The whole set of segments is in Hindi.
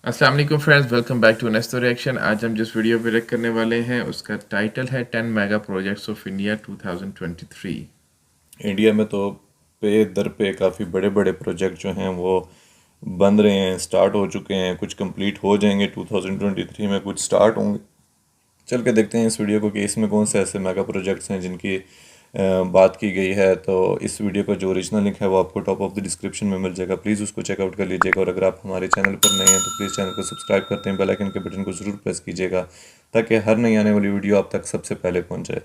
अस्सलाम वालेकुम friends, welcome back to next reaction. आज हम जिस वीडियो पे रिएक्ट करने वाले हैं उसका टाइटल है 10 mega projects of India 2023। India में तो पे दर पे काफ़ी बड़े बड़े प्रोजेक्ट जो हैं वो बन रहे हैं, स्टार्ट हो चुके हैं, कुछ कंप्लीट हो जाएंगे 2023 में, कुछ स्टार्ट होंगे। चल के देखते हैं इस वीडियो को कि इसमें कौन से ऐसे मेगा प्रोजेक्ट्स हैं जिनकी बात की गई है। तो इस वीडियो का जो ओरिजिनल लिंक है वो आपको टॉप ऑफ द डिस्क्रिप्शन में मिल जाएगा, प्लीज़ उसको चेकआउट कर लीजिएगा। और अगर आप हमारे चैनल पर नए हैं तो प्लीज़ चैनल को सब्सक्राइब करते हैं, बेल आइकन के बटन को ज़रूर प्रेस कीजिएगा ताकि हर नई आने वाली वीडियो आप तक सबसे पहले पहुंच जाए।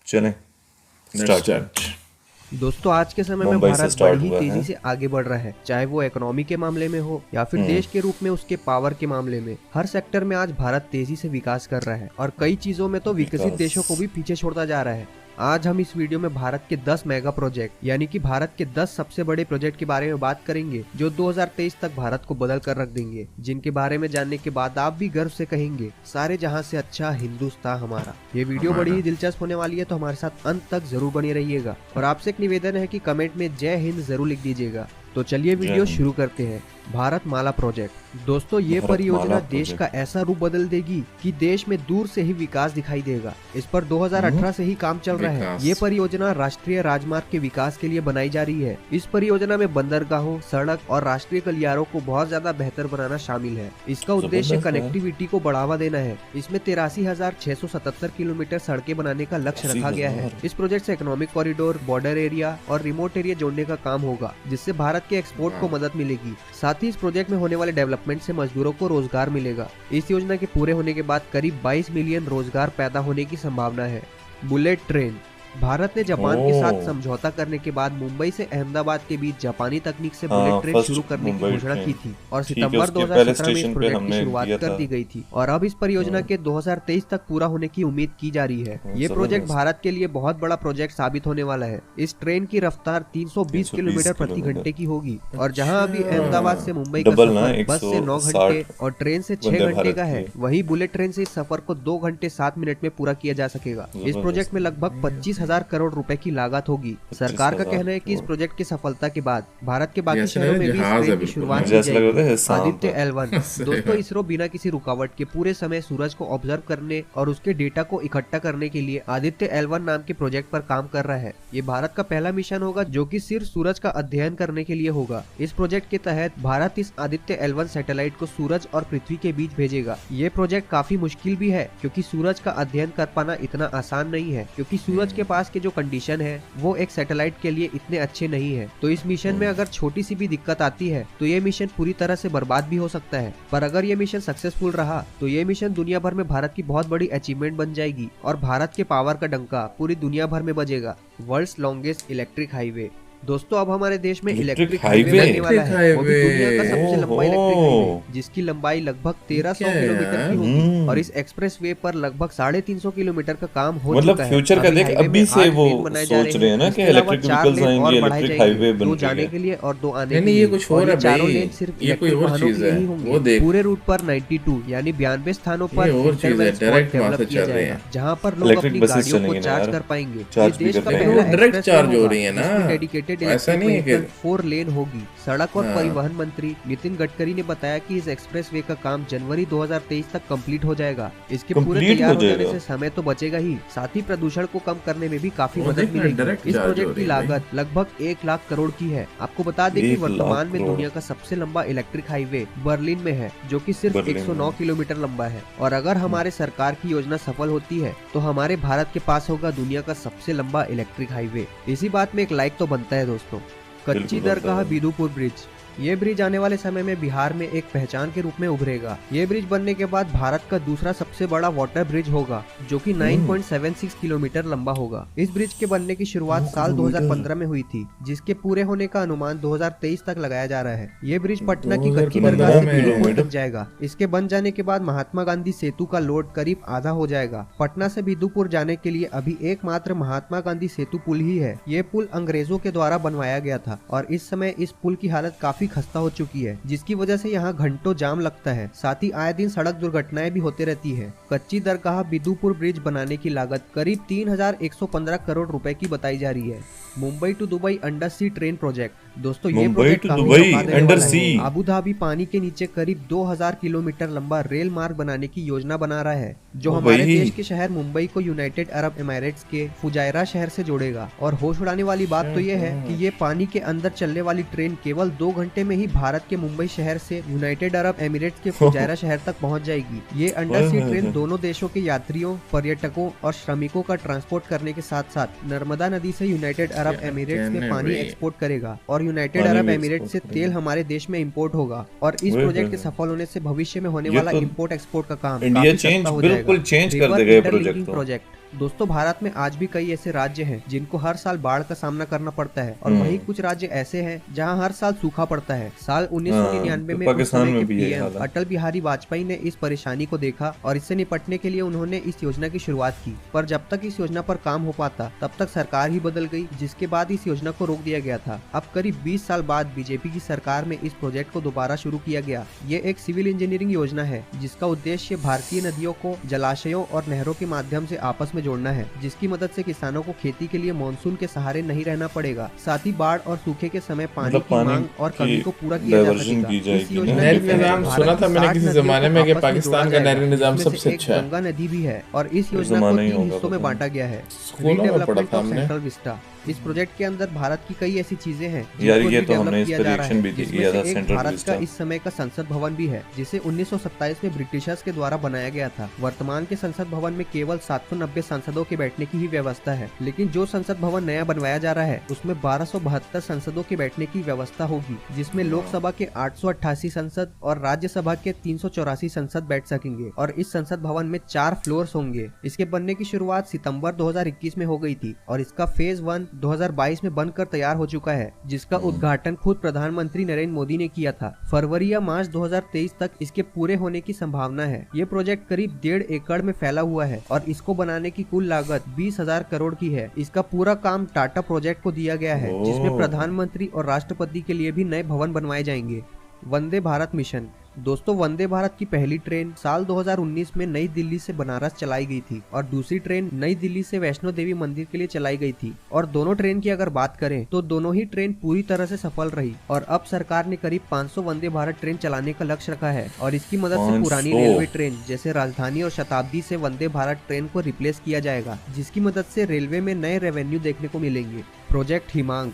चलें लेट्स स्टार्ट करें। स्टार्ट। दोस्तों, आज के समय में मुंबई से भारत बड़ी स्टार्ट ही हुआ तेजी है। से आगे बढ़ रहा है, चाहे वो इकोनॉमी के मामले में हो या फिर देश के रूप में उसके पावर के मामले में। हर सेक्टर में आज भारत तेजी से विकास कर रहा है और कई चीजों में तो विकसित विकास। देशों को भी पीछे छोड़ता जा रहा है। आज हम इस वीडियो में भारत के 10 मेगा प्रोजेक्ट यानी कि भारत के 10 सबसे बड़े प्रोजेक्ट के बारे में बात करेंगे जो 2023 तक भारत को बदल कर रख देंगे, जिनके बारे में जानने के बाद आप भी गर्व से कहेंगे सारे जहां से अच्छा हिंदुस्तान हमारा। ये वीडियो बड़ी ही दिलचस्प होने वाली है, तो हमारे साथ अंत तक जरूर बने रहिएगा। और आपसे एक निवेदन है कि कमेंट में जय हिंद जरूर लिख दीजिएगा। तो चलिए वीडियो हिंद। शुरू करते हैं। भारत माला प्रोजेक्ट। दोस्तों, ये भारत परियोजना माला देश का प्रोजेक्ट। ऐसा रूप बदल देगी कि देश में दूर से ही विकास दिखाई देगा। इस पर 2018 से ही काम चल रहा है। विकास। ये परियोजना राष्ट्रीय राजमार्ग के विकास के लिए बनाई जा रही है। इस परियोजना में बंदरगाहों, सड़क और राष्ट्रीय गलियारों को बहुत ज्यादा बेहतर बनाना शामिल है। इसका उद्देश्य जबरदस्त है। कनेक्टिविटी को बढ़ावा देना है। इसमें 83,677 किलोमीटर सड़कें बनाने का लक्ष्य रखा गया है। 80,000। इस प्रोजेक्ट से इकोनॉमिक कॉरिडोर, बॉर्डर एरिया और रिमोट एरिया जोड़ने का काम होगा, जिससे भारत के एक्सपोर्ट को मदद मिलेगी। साथ ही इस प्रोजेक्ट में होने वाले डेवलपमेंट से मजदूरों को रोजगार मिलेगा। इस योजना के पूरे होने के बाद करीब 22 मिलियन रोजगार पैदा होने की संभावना है। Bullet train. भारत ने जापान के साथ ओह। समझौता करने के बाद मुंबई से अहमदाबाद के बीच जापानी तकनीक से हाँ, बुलेट ट्रेन फर्स्ट शुरू करने की मुंबई घोषणा ट्रेन। की थी और ठीक है, सितंबर उसके पहले 2017 में इस स्टेशन पे प्रोजेक्ट की हमने शुरुआत किया कर था। दी गई थी और अब इस परियोजना के 2023 तक पूरा होने की उम्मीद की जा रही है। ये प्रोजेक्ट जबरदस्त। भारत के लिए बहुत बड़ा प्रोजेक्ट साबित होने वाला है। इस ट्रेन की रफ्तार 320 किलोमीटर प्रति घंटे की होगी और जहां अभी अहमदाबाद से मुंबई का डबल ना, सफर बस से 9 घंटे 160 और ट्रेन से 6 वंदे घंटे भारत का है, की। वही बुलेट ट्रेन से इस सफर को 2 घंटे 7 मिनट में पूरा किया जा सकेगा। इस जबरदस्त। प्रोजेक्ट में लगभग 25,000 करोड़ रुपए की लागत होगी। सरकार का 25,000 कहना है कि इस करोड़। प्रोजेक्ट की सफलता के बाद भारत के बाकी ऐसा शहरों लग रहा में है भी इस जहाज है ट्रेन की बिल्कुल। शुरुआत मुझे की ऐसा लग रहा जाएगी। है सांप आदित्य है। L1। दोस्तों, इसरो बिना किसी रुकावट के पूरे समय सूरज को ऑब्जर्व करने और उसके डेटा को इकट्ठा करने के लिए आदित्य L1 नाम के प्रोजेक्ट पर काम कर रहा है। ये भारत का पहला मिशन होगा जो कि सिर्फ सूरज का अध्ययन करने के लिए होगा। इस प्रोजेक्ट के तहत भारत इस आदित्य L1 सैटेलाइट को सूरज और पृथ्वी के बीच भेजेगा। ये प्रोजेक्ट काफी मुश्किल भी है क्योंकि सूरज का अध्ययन कर पाना इतना आसान नहीं है, क्योंकि सूरज के पास के जो कंडीशन है वो एक सैटेलाइट के लिए इतने अच्छे नहीं है। तो इस मिशन में अगर छोटी सी भी दिक्कत आती है तो ये मिशन पूरी तरह से बर्बाद भी हो सकता है। पर अगर ये मिशन सक्सेसफुल रहा तो ये मिशन दुनिया भर में भारत की बहुत बड़ी अचीवमेंट बन जाएगी और भारत के पावर का डंका पूरी दुनिया भर में बजेगा। World's longest electric highway. दोस्तों, अब हमारे देश में इलेक्ट्रिक हाईवे बनने वाला है, वो भी दुनिया का सबसे लंबा इलेक्ट्रिक हाईवे, जिसकी लंबाई लगभग 1300 क्या किलोमीटर यार? की होगी और इस एक्सप्रेस वे पर लगभग 350 किलोमीटर का काम हो मतलब चुका है। फ्यूचर का अभी देख, हाईवे अभी में से 8 वो लेन बनाए जा सोच रहे हैं ना इसके कि अलावा इलेक्ट्रिक 4 व्हीकल्स लेन आएंगे, और बढ़ाए इलेक्ट्रिक जाएंगे, हाईवे बन 2 रही जाने है। के लिए और 2 आने नहीं के नहीं, लिए। ये कुछ और और है ये चारों भाई। लेन सिर्फ ये कोई इलेक्ट्रिक और वाहनों चीज के लिए है, ही वो होंगे। देख। पूरे रूट पर 92 यानी 92 स्थानों पर ये और चीज है, इंटरवेल स्पॉट डायरेक्ट वहां डेवलप से किया चल रहे जाएगा, हैं। जहां पर लोग इलेक्ट्रिक अपनी बसेस गाड़ियों को चलेंगी ना चार्ज यार, कर पाएंगे। ये चार्ज भी देश कर का रहे लेकिन पहला वो डायरेक्ट एक्सप्रेस वे चार्ज हो होगा रही है ना, जिसमें डेडिकेटेड ऐसा इलेक्ट्रिक नहीं है व्हीकल कि 4 लेन होगी। सड़क और हाँ। परिवहन मंत्री नितिन गडकरी ने बताया कि इस एक्सप्रेस वे का काम जनवरी 2023 तक कंप्लीट हो जाएगा। इसके पूरे कंप्लीट तैयार हो हो जाने जाएगा। से समय तो बचेगा ही, साथ ही प्रदूषण को कम करने में भी काफी वो मदद देख ना, मिलेगी। डायरेक्ट इस चार्ज हो प्रोजेक्ट की रही है भाई। लागत लगभग 1 लाख करोड़ की है। आपको बता दें कि 1 लाख वर्तमान में करोड़। दुनिया का सबसे लंबा इलेक्ट्रिक हाईवे बर्लिन में है, जो कि सिर्फ बर्लिन 109 में। किलोमीटर लंबा है। और अगर हमारे सरकार की योजना सफल होती है तो हमारे भारत के पास होगा दुनिया का सबसे लंबा इलेक्ट्रिक हाईवे। इसी बात में एक लाइक तो बनता है दोस्तों। कच्ची बिल्कुल बनता दरगाह है। बिदुपुर ब्रिज। ये ब्रिज आने वाले समय में बिहार में एक पहचान के रूप में उभरेगा। ये ब्रिज बनने के बाद भारत का दूसरा सबसे बड़ा वाटर ब्रिज होगा, जो कि 9.76 किलोमीटर लंबा होगा। इस ब्रिज के बनने की शुरुआत साल 2015 में हुई थी, जिसके पूरे होने का अनुमान 2023 तक लगाया जा रहा है। ये ब्रिज पटना की कच्ची 2015 दरगाह से में बिदुपुर तक जाएगा। इसके बन जाने के बाद महात्मा गांधी सेतु का लोड करीब आधा हो जाएगा। पटना से बिदुपुर जाने के लिए अभी एकमात्र महात्मा गांधी सेतु पुल ही है। ये पुल अंग्रेजों के द्वारा बनवाया गया था और इस समय इस पुल की हालत काफी खस्ता हो चुकी है, जिसकी वजह से यहाँ घंटों जाम लगता है। साथ ही आए दिन सड़क दुर्घटनाएं भी होते रहती है। कच्ची दरगाह बिदुपुर ब्रिज बनाने की लागत करीब 3,115 करोड़ रुपए की बताई जा रही है। Mumbai to Dubai under sea train project. दोस्तों ये मुंबई प्रोजेक्ट टू काफी दुबई चौंका देने अंडर वाला सी। है। अबू धाबी पानी के नीचे करीब 2000 किलोमीटर लंबा रेल मार्ग बनाने की योजना बना रहा है, जो ओ हमारे भाई। देश के शहर मुंबई को यूनाइटेड अरब एमिरेट्स के फुजायरा शहर से जोड़ेगा। और होश उड़ाने वाली बात तो ये है कि ये पानी के अंदर चलने वाली ट्रेन केवल 2 घंटे में ही भारत के मुंबई शहर से यूनाइटेड अरब एमिरेट्स के फुजायरा शहर तक पहुंच जाएगी। ये अंडर सी ट्रेन दोनों देशों के यात्रियों, पर्यटकों और श्रमिकों का ट्रांसपोर्ट करने के साथ साथ नर्मदा नदी से यूनाइटेड अरब एमिरेट्स में पानी एक्सपोर्ट करेगा और यूनाइटेड अरब एमिरेट्स से तेल हमारे देश में इंपोर्ट होगा। और इस प्रोजेक्ट के सफल होने से भविष्य में होने वाला इंपोर्ट एक्सपोर्ट का काम इंडिया काफी चेंज सस्ता हो बिल्कुल जाएगा। चेंज कर रिवर देगा ये इंटरलिंकिंग प्रोजेक्ट तो। दोस्तों भारत में आज भी कई ऐसे राज्य हैं जिनको हर साल बाढ़ का सामना करना पड़ता है और वहीं कुछ राज्य ऐसे हैं जहां हर साल सूखा पड़ता है। साल 1999 तो में उस पाकिस्तान समय के में भी यही पीएम हाल है। अटल बिहारी वाजपेयी ने इस परेशानी को देखा और इससे निपटने के लिए उन्होंने इस योजना की शुरुआत की। पर जब तक इस योजना पर काम हो पाता तब तक सरकार ही बदल गई, जिसके बाद इस योजना को रोक दिया गया था। अब करीब 20 साल बाद बीजेपी की सरकार में इस प्रोजेक्ट को दोबारा शुरू किया गया। ये एक सिविल इंजीनियरिंग योजना है जिसका उद्देश्य भारतीय नदियों को जलाशयों और नहरों के माध्यम से आपस में जोड़ना है, जिसकी मदद से किसानों को खेती के लिए मानसून के सहारे नहीं रहना पड़ेगा। साथ ही बाढ़ और सूखे के समय पानी की मांग और कमी को पूरा किया जा सकेगा। इस योजना नहरी के तहत निज़ाम भारत सुना की था मैंने 60 किसी नदियों जमाने को में कि आपस में पाकिस्तान जोड़ा का नहरी जाएगा, निज़ाम जिसमें से सबसे एक अच्छा है। गंगा नदी भी है और इस योजना को जमाना ही 3 होगा हिस्सों में पता बांटा गया है। स्कूलों में पढ़ा रीडेवलपमेंट था ऑफ हमने। Central Vista. इस प्रोजेक्ट के अंदर भारत की कई ऐसी चीजें हैं यार जिनको ये तो redevelop हमने इस किया पर जा रहा रिएक्शन है, भी जिसमें किया से था एक सेंट्रल भारत का विस्टा। इस समय का संसद भवन भी है, जिसे 1927 में ब्रिटिशर्स के द्वारा बनाया गया था। वर्तमान के संसद भवन में केवल 790 सांसदों के बैठने की ही व्यवस्था है, लेकिन जो संसद भवन नया बनवाया जा रहा है उसमें 1272 सांसदों के बैठने की व्यवस्था होगी, जिसमें लोकसभा के 888 सांसद और राज्यसभा के 384 सांसद बैठ सकेंगे। और इस संसद भवन में 4 फ्लोर्स होंगे। इसके बनने की शुरुआत सितंबर 2021 में हो गई थी और इसका फेज 1 2022 में बनकर तैयार हो चुका है, जिसका उद्घाटन खुद प्रधानमंत्री नरेंद्र मोदी ने किया था। फरवरी या मार्च 2023 तक इसके पूरे होने की संभावना है। ये प्रोजेक्ट करीब 1.5 एकड़ में फैला हुआ है और इसको बनाने की कुल लागत 20,000 करोड़ की है। इसका पूरा काम टाटा प्रोजेक्ट को दिया गया है, जिसमें प्रधानमंत्री और राष्ट्रपति के लिए भी नए भवन बनवाए जाएंगे। वंदे भारत मिशन। दोस्तों वंदे भारत की पहली ट्रेन साल 2019 में नई दिल्ली से बनारस चलाई गई थी और दूसरी ट्रेन नई दिल्ली से वैष्णो देवी मंदिर के लिए चलाई गई थी। और दोनों ट्रेन की अगर बात करें तो दोनों ही ट्रेन पूरी तरह से सफल रही और अब सरकार ने करीब 500 वंदे भारत ट्रेन चलाने का लक्ष्य रखा है और इसकी मदद से पुरानी 500 रेलवे ट्रेन जैसे राजधानी और शताब्दी से वंदे भारत ट्रेन को रिप्लेस किया जाएगा, जिसकी मदद से रेलवे में नए रेवेन्यू देखने को मिलेंगे। प्रोजेक्ट हिमांक।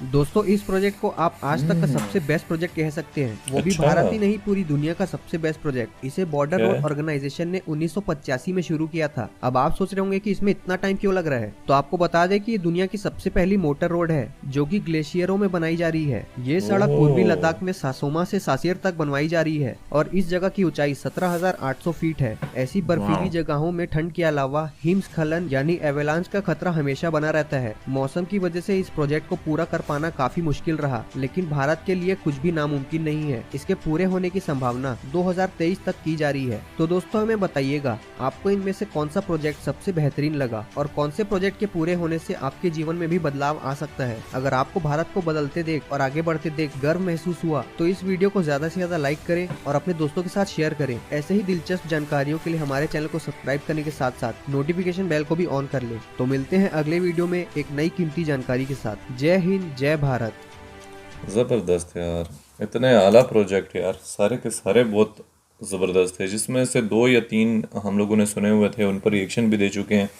दोस्तों इस प्रोजेक्ट को आप आज तक का सबसे बेस्ट प्रोजेक्ट कह सकते हैं, वो भी अच्छा। भारत ही नहीं पूरी दुनिया का सबसे बेस्ट प्रोजेक्ट। इसे बॉर्डर रोड ऑर्गेनाइजेशन ने 1985 में शुरू किया था। अब आप सोच रहे होंगे कि इसमें इतना टाइम क्यों लग रहा है, तो आपको बता दें कि ये दुनिया की सबसे पहली मोटर रोड है जो कि ग्लेशियरों में बनाई जा रही है। ये सड़क पूर्वी लद्दाख में सासोमा से सासिर तक बनवाई जा रही है और इस जगह की ऊंचाई 17,800 फीट है। ऐसी बर्फीली जगहों में ठंड के अलावा हिमस्खलन यानी एवेलांच का खतरा हमेशा बना रहता है। मौसम की वजह से इस प्रोजेक्ट को पूरा कर पाना काफी मुश्किल रहा, लेकिन भारत के लिए कुछ भी नामुमकिन नहीं है। इसके पूरे होने की संभावना 2023 तक की जा रही है। तो दोस्तों हमें बताइएगा आपको इनमें से कौन सा प्रोजेक्ट सबसे बेहतरीन लगा और कौन से प्रोजेक्ट के पूरे होने से आपके जीवन में भी बदलाव आ सकता है। अगर आपको भारत को बदलते देख और आगे बढ़ते देख गर्व महसूस हुआ तो इस वीडियो को ज्यादा से ज्यादा लाइक करें और अपने दोस्तों के साथ शेयर करें। ऐसे ही दिलचस्प जानकारियों के लिए हमारे चैनल को सब्सक्राइब करने के साथ साथ नोटिफिकेशन बेल को भी ऑन कर ले। तो मिलते हैं अगले वीडियो में एक नई कीमती जानकारी के साथ। जय हिंद, जय भारत। ज़बरदस्त यार, इतने आला प्रोजेक्ट यार, सारे के सारे बहुत ज़बरदस्त है, जिसमें से 2 या 3 हम लोगों ने सुने हुए थे, उन पर रिएक्शन भी दे चुके हैं,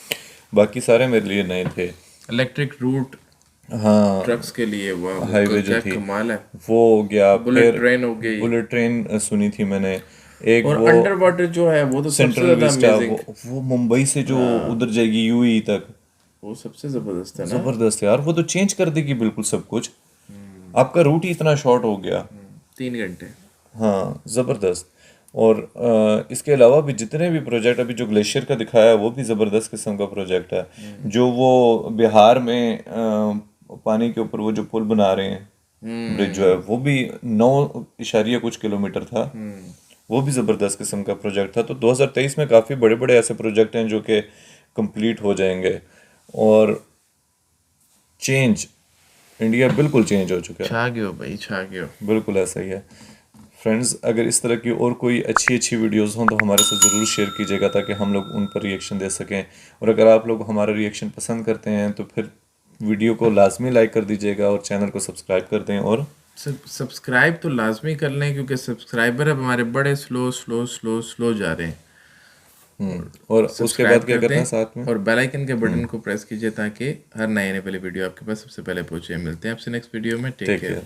बाकी सारे मेरे लिए नए थे। इलेक्ट्रिक रूट हाँ, ट्रक्स के लिए वाह हाईवे जो क्या थी कमाल है। वो हो गया, बुलेट फिर ट्रेन हो गई बुलेट ट्रेन सुनी थी मैंने, एक और वो अंडर वाटर जो है वो तो सबसे सेंट्रल ज्यादा विस्टा, अमेजिंग, वो मुंबई से जो उधर जाएगी यूएई तक, वो सबसे जबरदस्त है ना। ज़बरदस्त यार, वो तो चेंज कर देगी बिल्कुल सब कुछ। आपका रूट ही इतना शॉर्ट हो गया। 3 घंटे। हाँ ज़बरदस्त। और इसके अलावा भी जितने भी प्रोजेक्ट अभी जो ग्लेशियर का दिखाया है वो भी ज़बरदस्त किस्म का प्रोजेक्ट है। जो वो बिहार में पानी के ऊपर वो जो पुल बना रहे हैं, ब्रिज जो है, वो भी 9 कुछ किलोमीटर था, वो भी ज़बरदस्त किस्म का प्रोजेक्ट था। तो 2023 में काफ़ी बड़े बड़े ऐसे प्रोजेक्ट हैं जो कि कंप्लीट हो जाएंगे और चेंज, इंडिया बिल्कुल चेंज हो चुका है। छा गयो भाई, छा गयो। बिल्कुल ऐसा ही है। फ्रेंड्स, अगर इस तरह की और कोई अच्छी अच्छी वीडियोस हों तो हमारे साथ ज़रूर शेयर कीजिएगा ताकि हम लोग उन पर रिएक्शन दे सकें। और अगर आप लोग हमारा रिएक्शन पसंद करते हैं तो फिर वीडियो को लाजमी लाइक कर दीजिएगा और चैनल को सब्सक्राइब कर दें। और सब्सक्राइब तो लाजमी कर लें, क्योंकि सब्सक्राइबर अब हमारे बड़े स्लो स्लो स्लो स्लो जा रहे हैं। और उसके सब्सक्राइब बाद क्या कर करना है दें साथ में? और बेल आइकन के बटन को प्रेस कीजिए ताकि हर नए आने वाली वीडियो आपके पास सबसे पहले पहुंचे। मिलते हैं आपसे नेक्स्ट वीडियो में। Take take care. केयर।